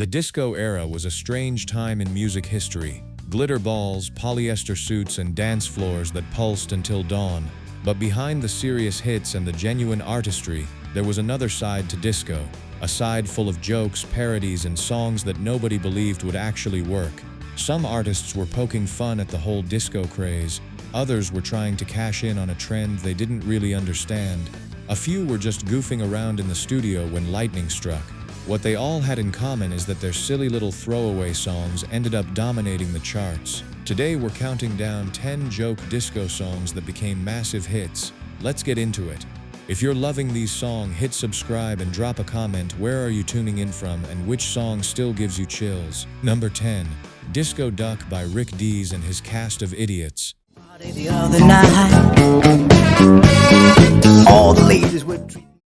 The disco era was a strange time in music history. Glitter balls, polyester suits, and dance floors that pulsed until dawn. But behind the serious hits and the genuine artistry, there was another side to disco. A side full of jokes, parodies, and songs that nobody believed would actually work. Some artists were poking fun at the whole disco craze. Others were trying to cash in on a trend they didn't really understand. A few were just goofing around in the studio when lightning struck. What they all had in common is that their silly little throwaway songs ended up dominating the charts. Today we're counting down 10 joke disco songs that became massive hits. Let's get into it. If you're loving these songs, hit subscribe and drop a comment. Where are you tuning in from and which song still gives you chills? Number 10. Disco Duck by Rick Dees and his cast of idiots. The other night, all the ladies were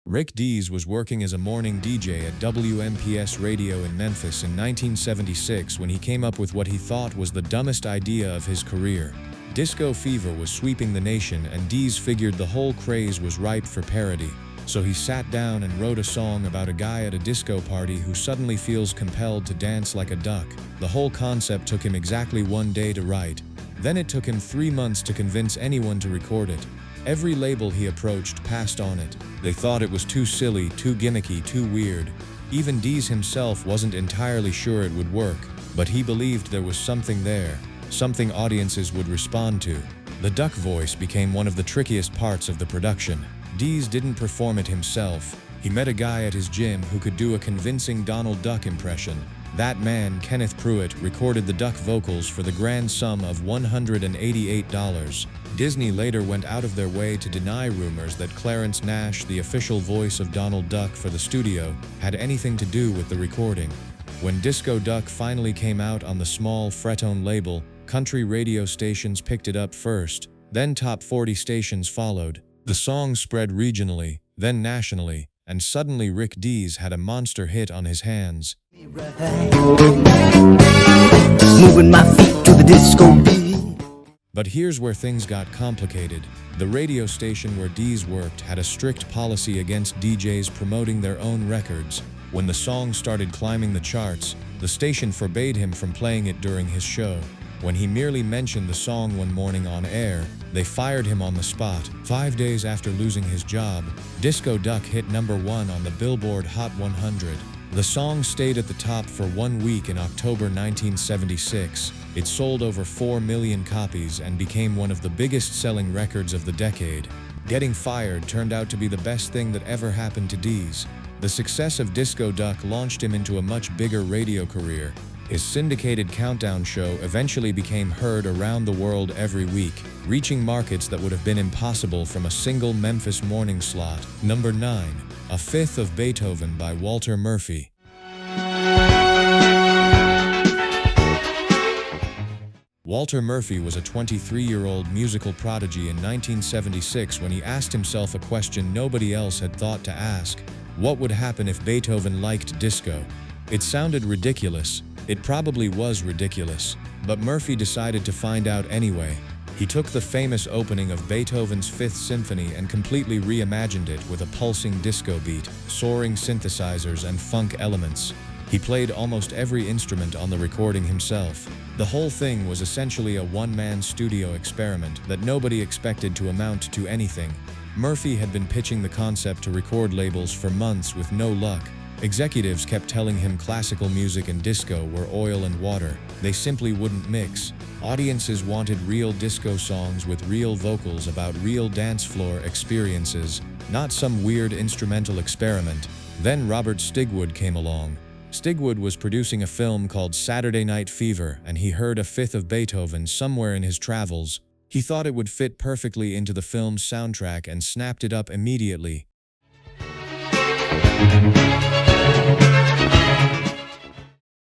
Rick Dees was working as a morning DJ at WMPS Radio in Memphis in 1976 when he came up with what he thought was the dumbest idea of his career. Disco fever was sweeping the nation, and Dees figured the whole craze was ripe for parody. So he sat down and wrote a song about a guy at a disco party who suddenly feels compelled to dance like a duck. The whole concept took him exactly 1 day to write. Then it took him 3 months to convince anyone to record it. Every label he approached passed on it. They thought it was too silly, too gimmicky, too weird. Even Dees himself wasn't entirely sure it would work, but he believed there was something there, something audiences would respond to. The duck voice became one of the trickiest parts of the production. Dees didn't perform it himself. He met a guy at his gym who could do a convincing Donald Duck impression. That man, Kenneth Pruitt, recorded the duck vocals for the grand sum of $188. Disney later went out of their way to deny rumors that Clarence Nash, the official voice of Donald Duck for the studio, had anything to do with the recording. When Disco Duck finally came out on the small Fretone label, country radio stations picked it up first, then top 40 stations followed. The song spread regionally, then nationally, and suddenly Rick Dees had a monster hit on his hands. moving my feet to the disco beat. But here's where things got complicated. The radio station where Dees worked had a strict policy against DJs promoting their own records. When the song started climbing the charts, the station forbade him from playing it during his show. When he merely mentioned the song one morning on air, they fired him on the spot. 5 days after losing his job, Disco Duck hit #1 on the Billboard Hot 100. The song stayed at the top for 1 week in October 1976. It sold over 4 million copies and became one of the biggest-selling records of the decade. Getting fired turned out to be the best thing that ever happened to Dees. The success of Disco Duck launched him into a much bigger radio career. His syndicated countdown show eventually became heard around the world every week, reaching markets that would have been impossible from a single Memphis morning slot. Number 9. A Fifth of Beethoven by Walter Murphy. Walter Murphy was a 23-year-old musical prodigy in 1976 when he asked himself a question nobody else had thought to ask. What would happen if Beethoven liked disco? It sounded ridiculous. It probably was ridiculous. But Murphy decided to find out anyway. He took the famous opening of Beethoven's Fifth Symphony and completely reimagined it with a pulsing disco beat, soaring synthesizers, and funk elements. He played almost every instrument on the recording himself. The whole thing was essentially a one-man studio experiment that nobody expected to amount to anything. Murphy had been pitching the concept to record labels for months with no luck. Executives kept telling him classical music and disco were oil and water. They simply wouldn't mix. Audiences wanted real disco songs with real vocals about real dance floor experiences, not some weird instrumental experiment. Then Robert Stigwood came along. Stigwood was producing a film called Saturday Night Fever, and he heard A Fifth of Beethoven somewhere in his travels. He thought it would fit perfectly into the film's soundtrack and snapped it up immediately.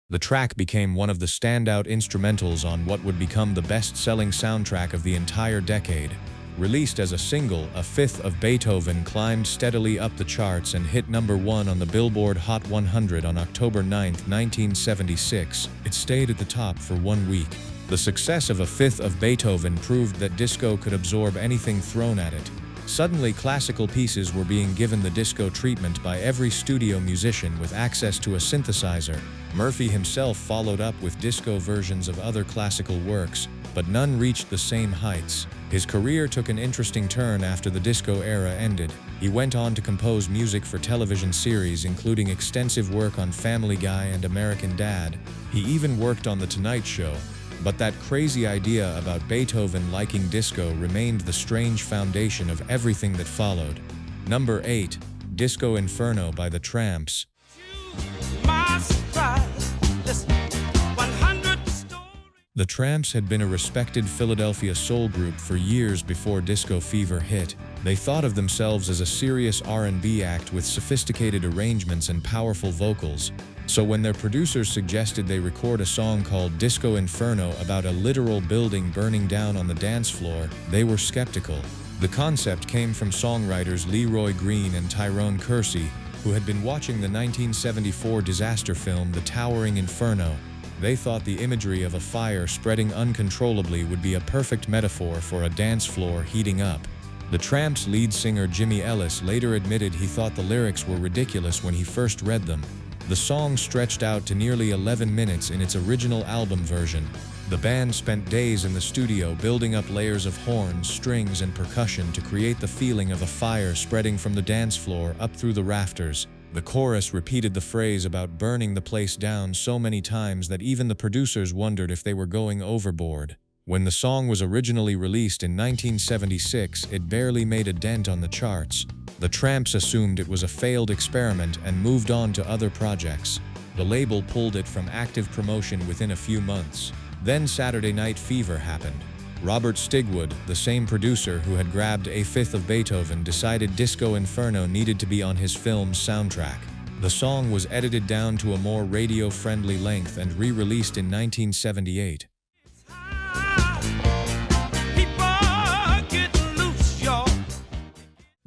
The track became one of the standout instrumentals on what would become the best-selling soundtrack of the entire decade. Released as a single, A Fifth of Beethoven climbed steadily up the charts and hit #1 on the Billboard Hot 100 on October 9, 1976. It stayed at the top for 1 week. The success of A Fifth of Beethoven proved that disco could absorb anything thrown at it. Suddenly, classical pieces were being given the disco treatment by every studio musician with access to a synthesizer. Murphy himself followed up with disco versions of other classical works, but none reached the same heights. His career took an interesting turn after the disco era ended. He went on to compose music for television series, including extensive work on Family Guy and American Dad. He even worked on The Tonight Show. But that crazy idea about Beethoven liking disco remained the strange foundation of everything that followed. Number 8. Disco Inferno by the Tramps. The Tramps had been a respected Philadelphia soul group for years before disco fever hit. They thought of themselves as a serious R&B act with sophisticated arrangements and powerful vocals. So when their producers suggested they record a song called Disco Inferno about a literal building burning down on the dance floor, they were skeptical. The concept came from songwriters Leroy Green and Tyrone Kersey, who had been watching the 1974 disaster film The Towering Inferno. They thought the imagery of a fire spreading uncontrollably would be a perfect metaphor for a dance floor heating up. The Tramps' lead singer Jimmy Ellis later admitted he thought the lyrics were ridiculous when he first read them. The song stretched out to nearly 11 minutes in its original album version. The band spent days in the studio building up layers of horns, strings, and percussion to create the feeling of a fire spreading from the dance floor up through the rafters. The chorus repeated the phrase about burning the place down so many times that even the producers wondered if they were going overboard. When the song was originally released in 1976, it barely made a dent on the charts. The Tramps assumed it was a failed experiment and moved on to other projects. The label pulled it from active promotion within a few months. Then Saturday Night Fever happened. Robert Stigwood, the same producer who had grabbed A Fifth of Beethoven, decided Disco Inferno needed to be on his film's soundtrack. The song was edited down to a more radio-friendly length and re-released in 1978.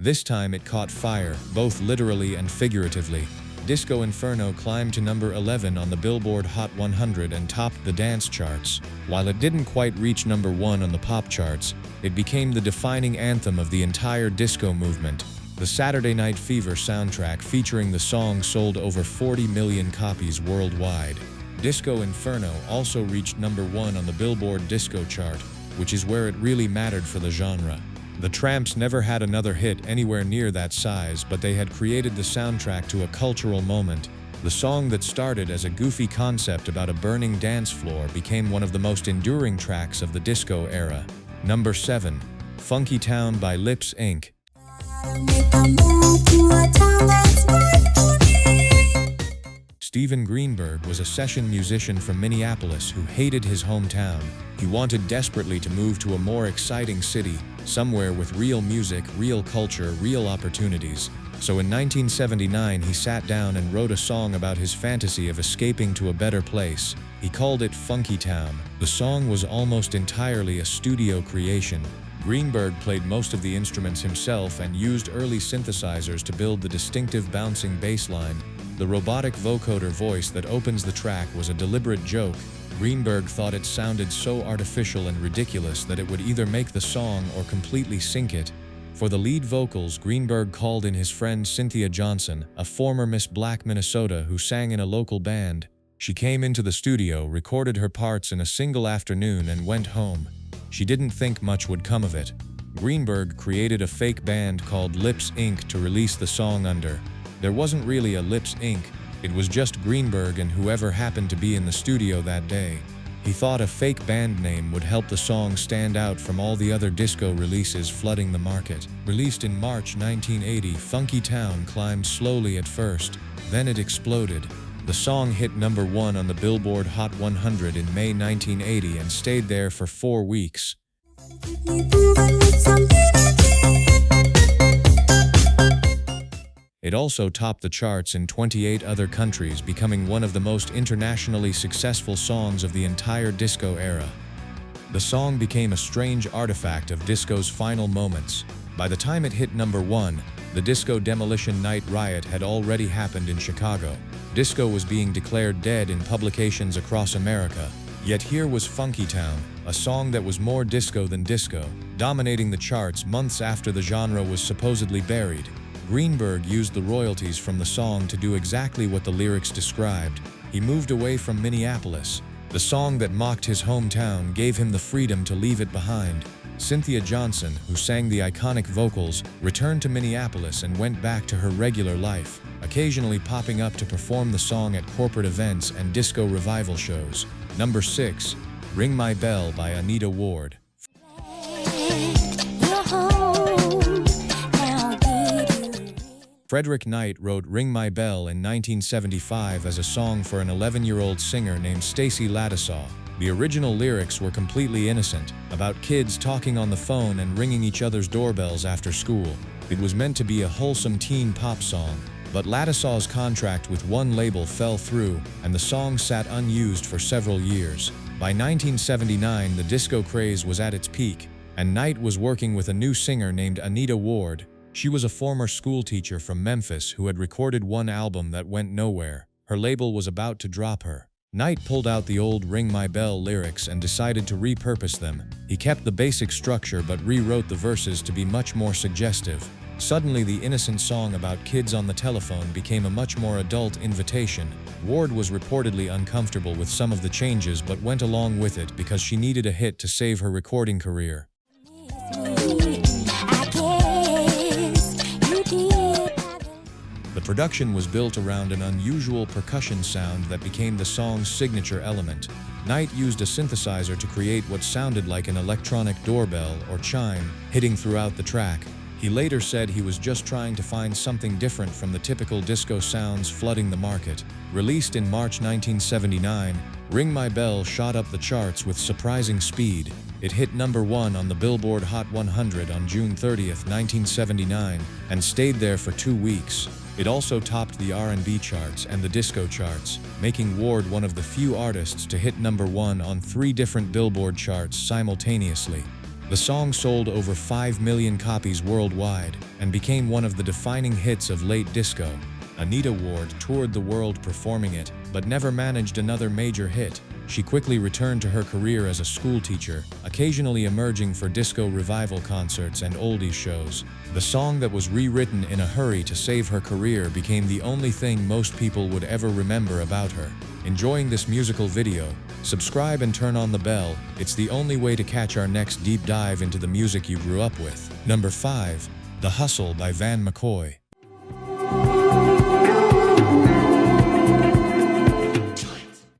This time it caught fire, both literally and figuratively. Disco Inferno climbed to number 11 on the Billboard Hot 100 and topped the dance charts. While it didn't quite reach number 1 on the pop charts, it became the defining anthem of the entire disco movement. The Saturday Night Fever soundtrack featuring the song sold over 40 million copies worldwide. Disco Inferno also reached number 1 on the Billboard Disco chart, which is where it really mattered for the genre. The Tramps never had another hit anywhere near that size, but they had created the soundtrack to a cultural moment. The song that started as a goofy concept about a burning dance floor became one of the most enduring tracks of the disco era. Number 7. Funky Town by Lips Inc. Steven Greenberg was a session musician from Minneapolis who hated his hometown. He wanted desperately to move to a more exciting city, somewhere with real music, real culture, real opportunities. So in 1979, he sat down and wrote a song about his fantasy of escaping to a better place. He called it Funky Town. The song was almost entirely a studio creation. Greenberg played most of the instruments himself and used early synthesizers to build the distinctive bouncing bass line. The robotic vocoder voice that opens the track was a deliberate joke. Greenberg thought it sounded so artificial and ridiculous that it would either make the song or completely sink it. For the lead vocals, Greenberg called in his friend Cynthia Johnson, a former Miss Black Minnesota who sang in a local band. She came into the studio, recorded her parts in a single afternoon, and went home. She didn't think much would come of it. Greenberg created a fake band called Lips Inc. to release the song under. There wasn't really a Lips Inc., it was just Greenberg and whoever happened to be in the studio that day. He thought a fake band name would help the song stand out from all the other disco releases flooding the market. Released in March 1980, Funky Town climbed slowly at first, then it exploded. The song hit number 1 on the Billboard Hot 100 in May 1980 and stayed there for 4 weeks. It also topped the charts in 28 other countries, becoming one of the most internationally successful songs of the entire disco era. The song became a strange artifact of disco's final moments. By the time it hit number 1, the Disco Demolition Night riot had already happened in Chicago. Disco was being declared dead in publications across America. Yet here was Funky Town, a song that was more disco than disco, dominating the charts months after the genre was supposedly buried. Greenberg used the royalties from the song to do exactly what the lyrics described. He moved away from Minneapolis. The song that mocked his hometown gave him the freedom to leave it behind. Cynthia Johnson, who sang the iconic vocals, returned to Minneapolis and went back to her regular life, occasionally popping up to perform the song at corporate events and disco revival shows. Number 6, Ring My Bell by Anita Ward. Frederick Knight wrote Ring My Bell in 1975 as a song for an 11-year-old singer named Stacy Lattisaw. The original lyrics were completely innocent, about kids talking on the phone and ringing each other's doorbells after school. It was meant to be a wholesome teen pop song, but Lattisaw's contract with one label fell through, and the song sat unused for several years. By 1979, the disco craze was at its peak, and Knight was working with a new singer named Anita Ward. She was a former schoolteacher from Memphis who had recorded one album that went nowhere. Her label was about to drop her. Knight pulled out the old Ring My Bell lyrics and decided to repurpose them. He kept the basic structure but rewrote the verses to be much more suggestive. Suddenly, the innocent song about kids on the telephone became a much more adult invitation. Ward was reportedly uncomfortable with some of the changes but went along with it because she needed a hit to save her recording career. The production was built around an unusual percussion sound that became the song's signature element. Knight used a synthesizer to create what sounded like an electronic doorbell or chime, hitting throughout the track. He later said he was just trying to find something different from the typical disco sounds flooding the market. Released in March 1979, Ring My Bell shot up the charts with surprising speed. It hit number 1 on the Billboard Hot 100 on June 30, 1979, and stayed there for 2 weeks. It also topped the R&B charts and the disco charts, making Ward one of the few artists to hit number 1 on 3 different Billboard charts simultaneously. The song sold over 5 million copies worldwide and became one of the defining hits of late disco. Anita Ward toured the world performing it, but never managed another major hit. She quickly returned to her career as a schoolteacher, occasionally emerging for disco revival concerts and oldies shows. The song that was rewritten in a hurry to save her career became the only thing most people would ever remember about her. Enjoying this musical video? Subscribe and turn on the bell. It's the only way to catch our next deep dive into the music you grew up with. Number 5, The Hustle by Van McCoy.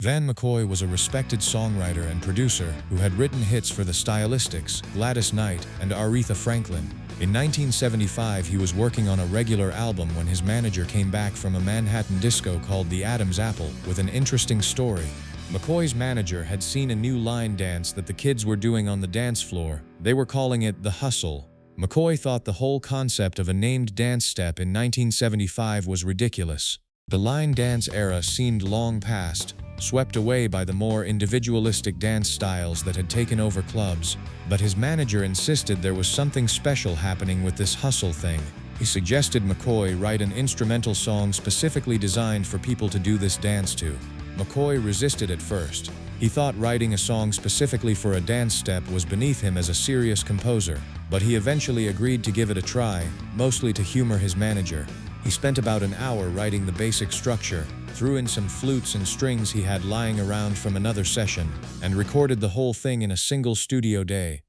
Van McCoy was a respected songwriter and producer who had written hits for the Stylistics, Gladys Knight, and Aretha Franklin. In 1975, he was working on a regular album when his manager came back from a Manhattan disco called the Adam's Apple with an interesting story. McCoy's manager had seen a new line dance that the kids were doing on the dance floor. They were calling it the hustle. McCoy thought the whole concept of a named dance step in 1975 was ridiculous. The line dance era seemed long past, swept away by the more individualistic dance styles that had taken over clubs. But his manager insisted there was something special happening with this hustle thing. He suggested McCoy write an instrumental song specifically designed for people to do this dance to. McCoy resisted at first. He thought writing a song specifically for a dance step was beneath him as a serious composer, but he eventually agreed to give it a try, mostly to humor his manager. He spent about an hour writing the basic structure, threw in some flutes and strings he had lying around from another session, and recorded the whole thing in a single studio day.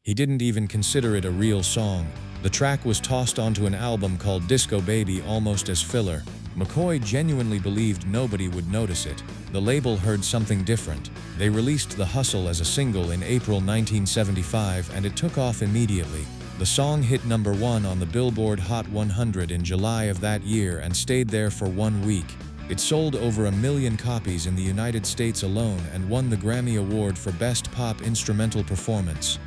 He didn't even consider it a real song. The track was tossed onto an album called Disco Baby almost as filler. McCoy genuinely believed nobody would notice it. The label heard something different. They released The Hustle as a single in April 1975, and it took off immediately. The song hit number 1 on the Billboard Hot 100 in July of that year and stayed there for 1 week. It sold over 1 million copies in the United States alone and won the Grammy Award for Best Pop Instrumental Performance.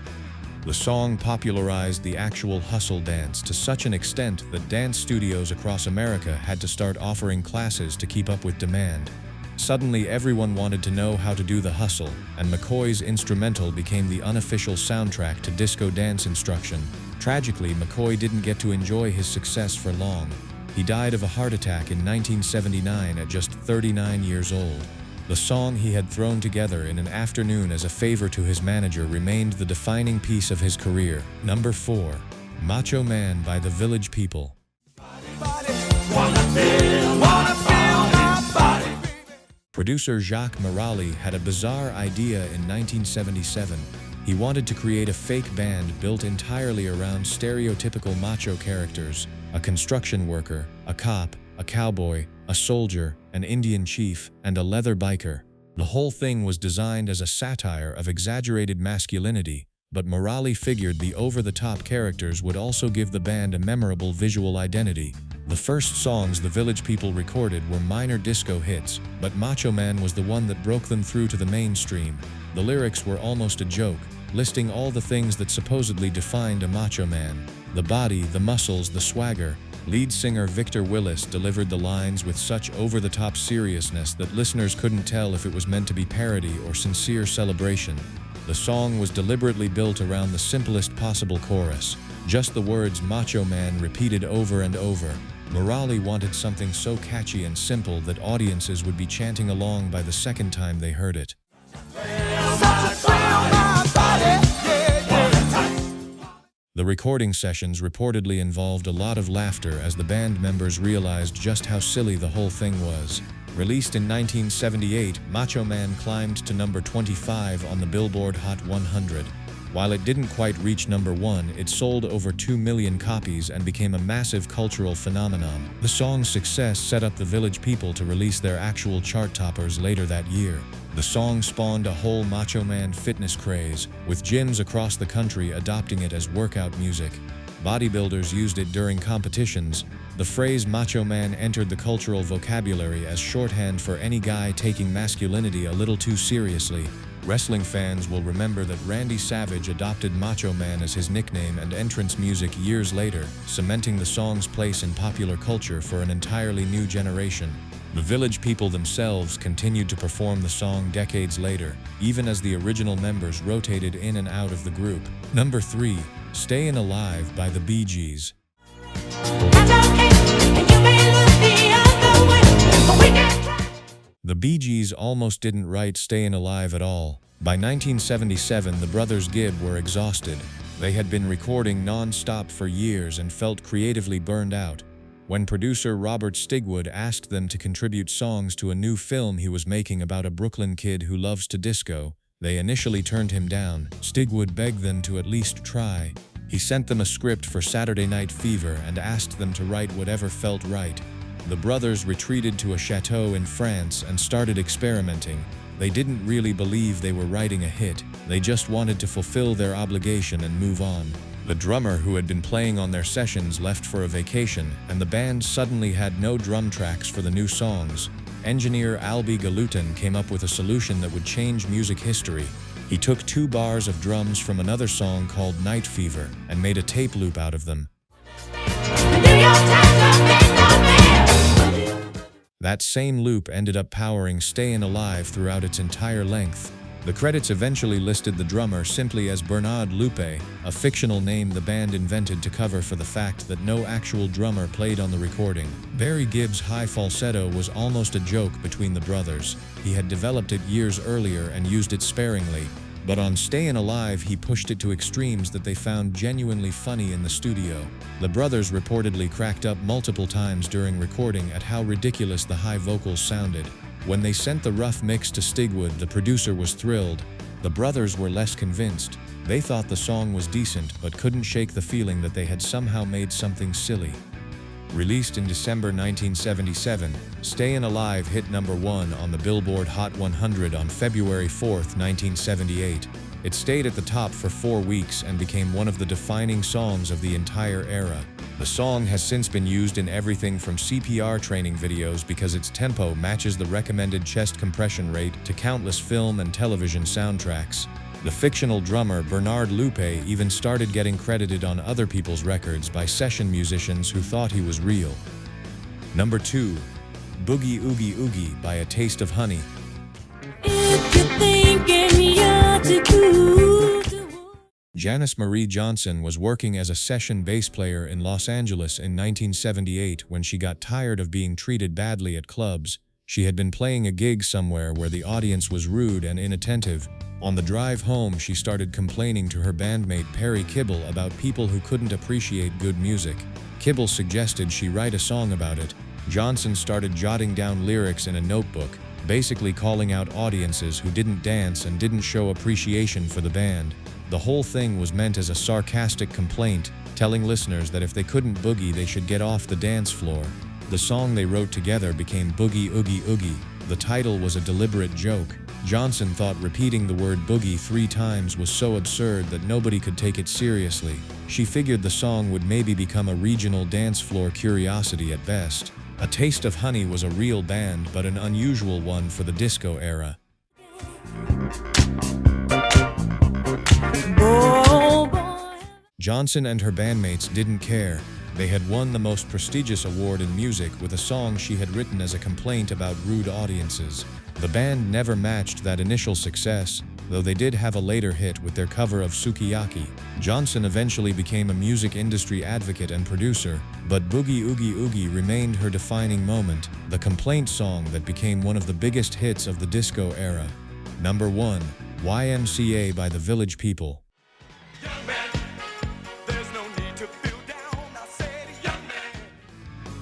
The song popularized the actual hustle dance to such an extent that dance studios across America had to start offering classes to keep up with demand. Suddenly, everyone wanted to know how to do the hustle, and McCoy's instrumental became the unofficial soundtrack to disco dance instruction. Tragically, McCoy didn't get to enjoy his success for long. He died of a heart attack in 1979 at just 39 years old. The song he had thrown together in an afternoon as a favor to his manager remained the defining piece of his career. Number 4. Macho Man by the Village People. Producer Jacques Morali had a bizarre idea in 1977. He wanted to create a fake band built entirely around stereotypical macho characters: a construction worker, a cop, a cowboy, a soldier, an Indian chief, and a leather biker. The whole thing was designed as a satire of exaggerated masculinity, but Morali figured the over-the-top characters would also give the band a memorable visual identity. The first songs the Village People recorded were minor disco hits, but Macho Man was the one that broke them through to the mainstream. The lyrics were almost a joke, listing all the things that supposedly defined a macho man: the body, the muscles, the swagger. Lead singer Victor Willis delivered the lines with such over-the-top seriousness that listeners couldn't tell if it was meant to be parody or sincere celebration. The song was deliberately built around the simplest possible chorus, just the words "Macho Man" repeated over and over. Morali wanted something so catchy and simple that audiences would be chanting along by the second time they heard it. The recording sessions reportedly involved a lot of laughter as the band members realized just how silly the whole thing was. Released in 1978, Macho Man climbed to number 25 on the Billboard Hot 100. While it didn't quite reach number 1, it sold over 2 million copies and became a massive cultural phenomenon. The song's success set up the Village People to release their actual chart toppers later that year. The song spawned a whole Macho Man fitness craze, with gyms across the country adopting it as workout music. Bodybuilders used it during competitions. The phrase Macho Man entered the cultural vocabulary as shorthand for any guy taking masculinity a little too seriously. Wrestling fans will remember that Randy Savage adopted Macho Man as his nickname and entrance music years later, cementing the song's place in popular culture for an entirely new generation. The Village People themselves continued to perform the song decades later, even as the original members rotated in and out of the group. Number 3. Stayin' Alive by the Bee Gees. The Bee Gees almost didn't write Stayin' Alive at all. By 1977, the brothers Gibb were exhausted. They had been recording non-stop for years and felt creatively burned out. When producer Robert Stigwood asked them to contribute songs to a new film he was making about a Brooklyn kid who loves to disco, they initially turned him down. Stigwood begged them to at least try. He sent them a script for Saturday Night Fever and asked them to write whatever felt right. The brothers retreated to a chateau in France and started experimenting. They didn't really believe they were writing a hit. They just wanted to fulfill their obligation and move on. The drummer who had been playing on their sessions left for a vacation, and the band suddenly had no drum tracks for the new songs. Engineer Albie Galutin came up with a solution that would change music history. He took 2 bars of drums from another song called Night Fever and made a tape loop out of them. That same loop ended up powering Stayin' Alive throughout its entire length. The credits eventually listed the drummer simply as Bernard Lupe, a fictional name the band invented to cover for the fact that no actual drummer played on the recording. Barry Gibb's high falsetto was almost a joke between the brothers. He had developed it years earlier and used it sparingly. But on Stayin' Alive, he pushed it to extremes that they found genuinely funny in the studio. The brothers reportedly cracked up multiple times during recording at how ridiculous the high vocals sounded. When they sent the rough mix to Stigwood, the producer was thrilled. The brothers were less convinced. They thought the song was decent, but couldn't shake the feeling that they had somehow made something silly. Released in December 1977, Stayin' Alive hit number 1 on the Billboard Hot 100 on February 4, 1978. It stayed at the top for 4 weeks and became one of the defining songs of the entire era. The song has since been used in everything from CPR training videos because its tempo matches the recommended chest compression rate to countless film and television soundtracks. The fictional drummer Bernard Lupe even started getting credited on other people's records by session musicians who thought he was real. Number 2. Boogie Oogie Oogie by A Taste of Honey. Janice Marie Johnson was working as a session bass player in Los Angeles in 1978 when she got tired of being treated badly at clubs. She had been playing a gig somewhere where the audience was rude and inattentive. On the drive home, she started complaining to her bandmate Perry Kibble about people who couldn't appreciate good music. Kibble suggested she write a song about it. Johnson started jotting down lyrics in a notebook, basically calling out audiences who didn't dance and didn't show appreciation for the band. The whole thing was meant as a sarcastic complaint, telling listeners that if they couldn't boogie, they should get off the dance floor. The song they wrote together became Boogie Oogie Oogie. The title was a deliberate joke. Johnson thought repeating the word boogie 3 times was so absurd that nobody could take it seriously. She figured the song would maybe become a regional dance floor curiosity at best. A Taste of Honey was a real band, but an unusual one for the disco era. Johnson and her bandmates didn't care. They had won the most prestigious award in music with a song she had written as a complaint about rude audiences. The band never matched that initial success, though they did have a later hit with their cover of Sukiyaki. Johnson eventually became a music industry advocate and producer, but Boogie Oogie Oogie remained her defining moment, the complaint song that became one of the biggest hits of the disco era. Number 1. YMCA by the Village People.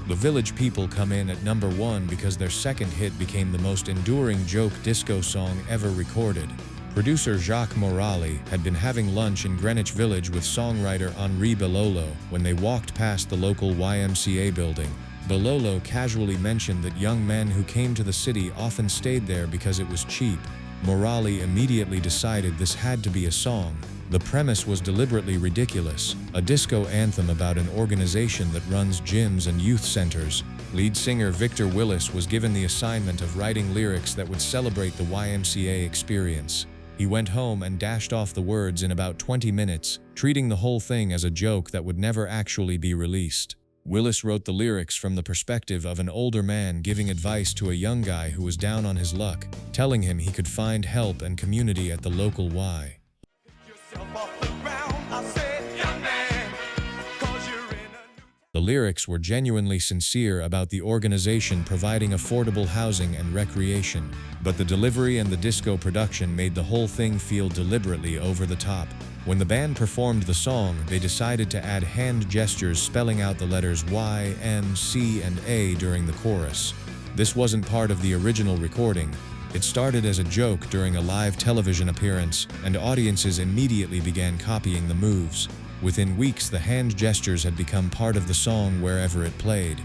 The Village People come in at number 1 because their second hit became the most enduring joke disco song ever recorded. Producer Jacques Morali had been having lunch in Greenwich Village with songwriter Henri Belolo when they walked past the local YMCA building. Belolo casually mentioned that young men who came to the city often stayed there because it was cheap. Morali immediately decided this had to be a song. The premise was deliberately ridiculous, a disco anthem about an organization that runs gyms and youth centers. Lead singer Victor Willis was given the assignment of writing lyrics that would celebrate the YMCA experience. He went home and dashed off the words in about 20 minutes, treating the whole thing as a joke that would never actually be released. Willis wrote the lyrics from the perspective of an older man giving advice to a young guy who was down on his luck, telling him he could find help and community at the local Y. The lyrics were genuinely sincere about the organization providing affordable housing and recreation, but the delivery and the disco production made the whole thing feel deliberately over the top. When the band performed the song, they decided to add hand gestures spelling out the letters Y, M, C, and A during the chorus. This wasn't part of the original recording. It started as a joke during a live television appearance, and audiences immediately began copying the moves. Within weeks, the hand gestures had become part of the song wherever it played.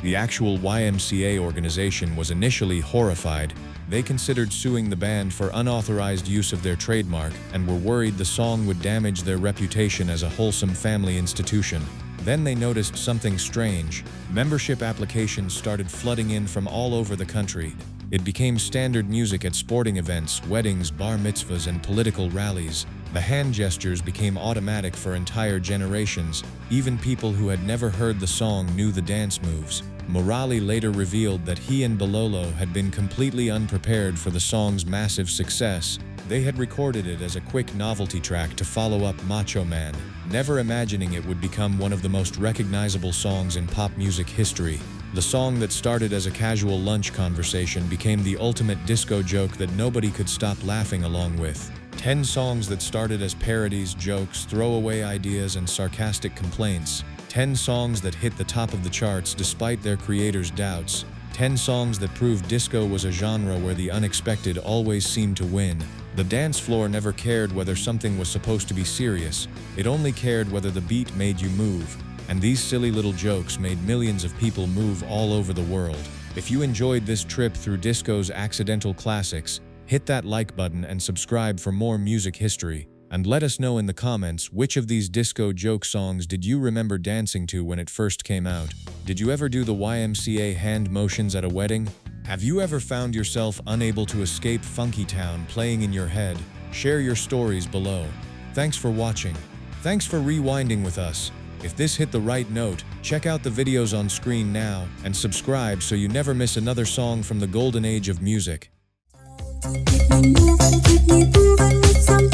The actual YMCA organization was initially horrified. They considered suing the band for unauthorized use of their trademark and were worried the song would damage their reputation as a wholesome family institution. Then they noticed something strange. Membership applications started flooding in from all over the country. It became standard music at sporting events, weddings, bar mitzvahs, and political rallies. The hand gestures became automatic for entire generations. Even people who had never heard the song knew the dance moves. Morali later revealed that he and Belolo had been completely unprepared for the song's massive success. They had recorded it as a quick novelty track to follow up Macho Man, never imagining it would become one of the most recognizable songs in pop music history. The song that started as a casual lunch conversation became the ultimate disco joke that nobody could stop laughing along with. 10 songs that started as parodies, jokes, throwaway ideas, and sarcastic complaints. 10 songs that hit the top of the charts despite their creators' doubts. 10 songs that proved disco was a genre where the unexpected always seemed to win. The dance floor never cared whether something was supposed to be serious. It only cared whether the beat made you move. And these silly little jokes made millions of people move all over the world. If you enjoyed this trip through disco's accidental classics, hit that like button and subscribe for more music history. And let us know in the comments which of these disco joke songs did you remember dancing to when it first came out. Did you ever do the YMCA hand motions at a wedding? Have you ever found yourself unable to escape Funky Town playing in your head? Share your stories below. Thanks for watching. Thanks for rewinding with us. If this hit the right note, check out the videos on screen now and subscribe so you never miss another song from the golden age of music. Keep me moving, keep me moving with some